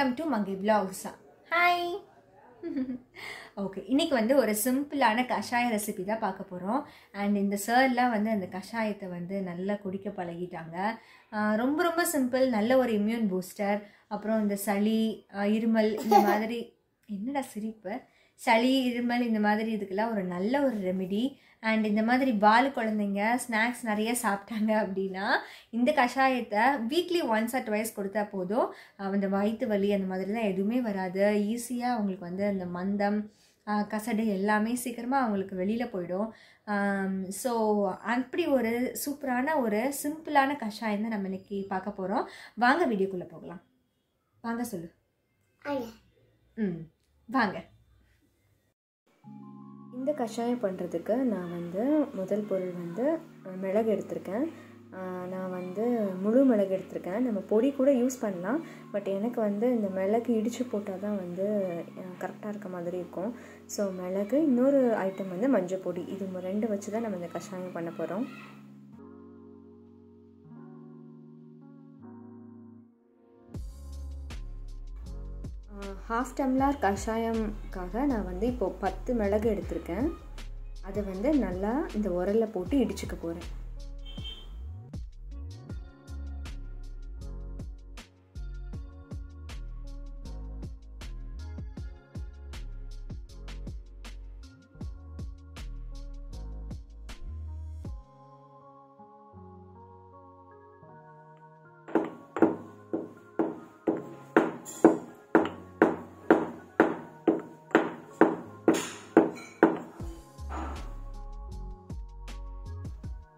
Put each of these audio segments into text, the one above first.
Welcome to Mangai vlogs. Hi. Okay, இன்னைக்கு வந்து ஒரு சிம்பிளான கஷாய ரெசிபி தான் பார்க்க போகிறோம். அண்ட் இந்த சார்லாம் வந்து அந்த கஷாயத்தை வந்து நல்லா குடிக்க பழகிட்டாங்க. ரொம்ப ரொம்ப சிம்பிள், நல்ல ஒரு இம்யூன் பூஸ்டர். அப்புறம் இந்த சளி, இருமல் இந்த மாதிரி என்னடா சிரிப்பு, சளி இருமல் இந்த மாதிரி இதுக்கெல்லாம் ஒரு நல்ல ஒரு ரெமிடி. அண்ட் இந்த மாதிரி பால் குழந்தைங்க ஸ்நாக்ஸ் நிறைய சாப்பிட்டாங்க அப்படின்னா இந்த கஷாயத்தை வீக்லி ஒன்ஸ் ஆர் ட்வைஸ் கொடுத்தா போதும். அந்த வயிற்று வலி அந்த மாதிரிலாம் எதுவுமே வராது. ஈஸியாக அவங்களுக்கு வந்து அந்த மந்தம், கசடு எல்லாமே சீக்கிரமாக அவங்களுக்கு வெளியில் போயிடும். ஸோ அப்படி ஒரு சூப்பரான ஒரு சிம்பிளான கஷாயம் தான் நம்ம இன்னைக்கு பார்க்க போகிறோம். வாங்க வீடியோக்குள்ளே போகலாம். வாங்க சொல்லு. வாங்க. இந்த கஷாயம் பண்ணுறதுக்கு நான் வந்து முதல் பொருள் வந்து மிளகு எடுத்திருக்கேன். நான் வந்து முழு மிளகு எடுத்திருக்கேன். நம்ம பொடி கூட யூஸ் பண்ணலாம், பட் எனக்கு வந்து இந்த மிளகு இடித்து போட்டால் தான் வந்து கரெக்டாக இருக்க மாதிரி இருக்கும். ஸோ மிளகு, இன்னொரு ஐட்டம் வந்து மஞ்சள் பொடி, இது ரெண்டு வச்சு தான் நம்ம இந்த கஷாயம் பண்ண போகிறோம். ஹாஃப் டம்ளர் கஷாயம்காக நான் வந்து இப்போது 10 மிளகு எடுத்திருக்கேன். அதை வந்து நல்லா இந்த உரலில் போட்டு இடிச்சுக்க போகிறேன்.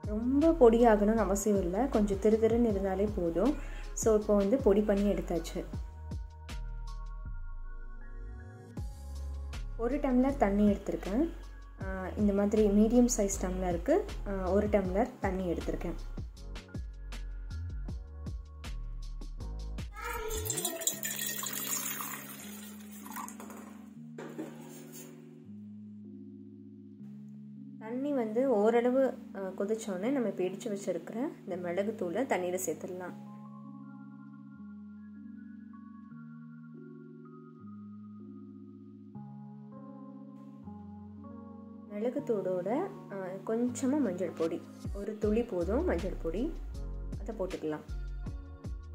ரொம்ப பொடியாகணும்னு அவசியம் இல்லை, கொஞ்சம் திருன்னு இருந்தாலே போதும். ஸோ இப்போ வந்து பொடி பண்ணி எடுத்தாச்சு. 1 டம்ளர் தண்ணி எடுத்திருக்கேன். இந்த மாதிரி மீடியம் சைஸ் டம்ளருக்கு 1 டம்ளர் தண்ணி எடுத்திருக்கேன். தண்ணி வந்து ஓரளவு கொதிச்சோடனே நம்ம இப்போ இடித்து வச்சுருக்கிற இந்த மிளகு தூளை தண்ணியில் சேர்த்துடலாம். மிளகுத்தூளோட கொஞ்சமாக மஞ்சள் பொடி, ஒரு துளி போதும் மஞ்சள் பொடி, அதை போட்டுக்கலாம்.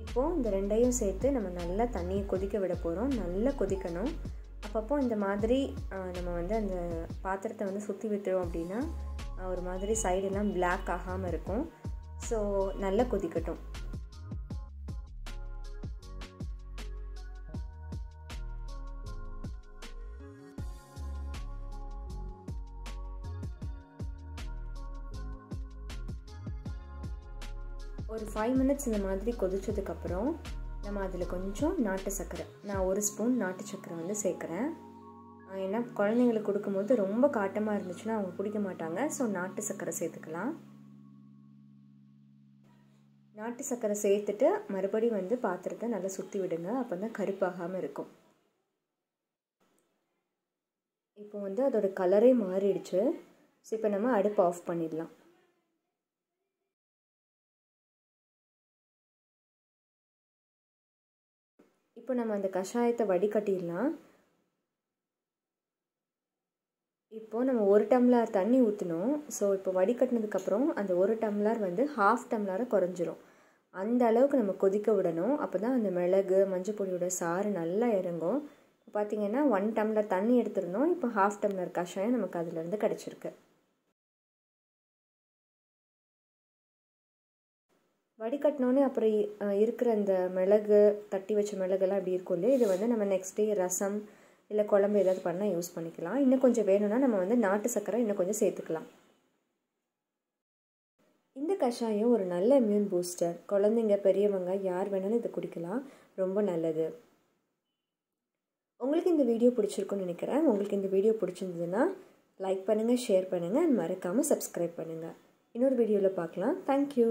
இப்போது இந்த ரெண்டையும் சேர்த்து நம்ம நல்லா தண்ணியை கொதிக்க விட போகிறோம். நல்லா கொதிக்கணும். அப்பப்போ இந்த மாதிரி நம்ம வந்து அந்த பாத்திரத்தை வந்து சுற்றி விட்டுறோம் அப்படின்னா ஒரு மாதிரி சைடெல்லாம் பிளாக் ஆகாமல் இருக்கும். ஸோ நல்லா கொதிக்கட்டும். ஒரு 5 மினிட்ஸ் இந்த மாதிரி கொதிச்சதுக்கப்புறம் நம்ம அதில் கொஞ்சம் நாட்டு சர்க்கரை, நான் 1 ஸ்பூன் நாட்டு சர்க்கரை வந்து சேர்க்குறேன். ஏன்னா குழந்தைங்களுக்கு கொடுக்கும்போது ரொம்ப காட்டமாக இருந்துச்சுன்னா அவங்க குடிக்க மாட்டாங்க. ஸோ நாட்டு சர்க்கரை சேர்த்துக்கலாம். நாட்டு சர்க்கரை சேர்த்துட்டு மறுபடியும் வந்து பாத்திரத்தை நல்லா சுற்றி விடுங்க, அப்போ தான் கருப்பாகாமல் இருக்கும். இப்போ வந்து அதோட கலரே மாறிடுச்சு. ஸோ இப்போ நம்ம அடுப்பு ஆஃப் பண்ணிடலாம். இப்போ நம்ம அந்த கஷாயத்தை வடிகட்டிடலாம். இப்போது நம்ம 1 டம்ளர் தண்ணி ஊற்றணும். ஸோ இப்போ வடிகட்டினதுக்கப்புறம் அந்த 1 டம்ளர் வந்து ஹாஃப் டம்ளரை குறைஞ்சிரும். அந்த அளவுக்கு நம்ம கொதிக்க விடணும். அப்போ தான் அந்த மிளகு மஞ்சள் பொடியோட சாறு நல்லா இறங்கும். இப்போ பார்த்திங்கன்னா 1 டம்ளர் தண்ணி எடுத்துருந்தோம். இப்போ ஹாஃப் டம்ளர் கஷாயம் நமக்கு அதிலேருந்து கிடச்சிருக்கு. வடிகட்டினோன்னே அப்புறம் இருக்கிற அந்த மிளகு, தட்டி வச்ச மிளகுலாம் இப்படி இருக்கும் இல்லையா, இது வந்து நம்ம நெக்ஸ்ட் டே ரசம் இல்லை குழம்பு ஏதாவது பண்ணால் யூஸ் பண்ணிக்கலாம். இன்னும் கொஞ்சம் வேணும்னா நம்ம வந்து நாட்டு சர்க்கரை இன்னும் கொஞ்சம் சேர்த்துக்கலாம். இந்த கஷாயம் ஒரு நல்ல இம்யூன் பூஸ்டர். குழந்தைங்க, பெரியவங்க யார் வேணாலும் இதை குடிக்கலாம். ரொம்ப நல்லது. உங்களுக்கு இந்த வீடியோ பிடிச்சிருக்குன்னு நினைக்கிறேன். உங்களுக்கு இந்த வீடியோ பிடிச்சிருந்ததுன்னா லைக் பண்ணுங்கள், ஷேர் பண்ணுங்கள், அண்ட் மறக்காமல் சப்ஸ்கிரைப் பண்ணுங்கள். இன்னொரு வீடியோவில் பார்க்கலாம். தேங்க்யூ.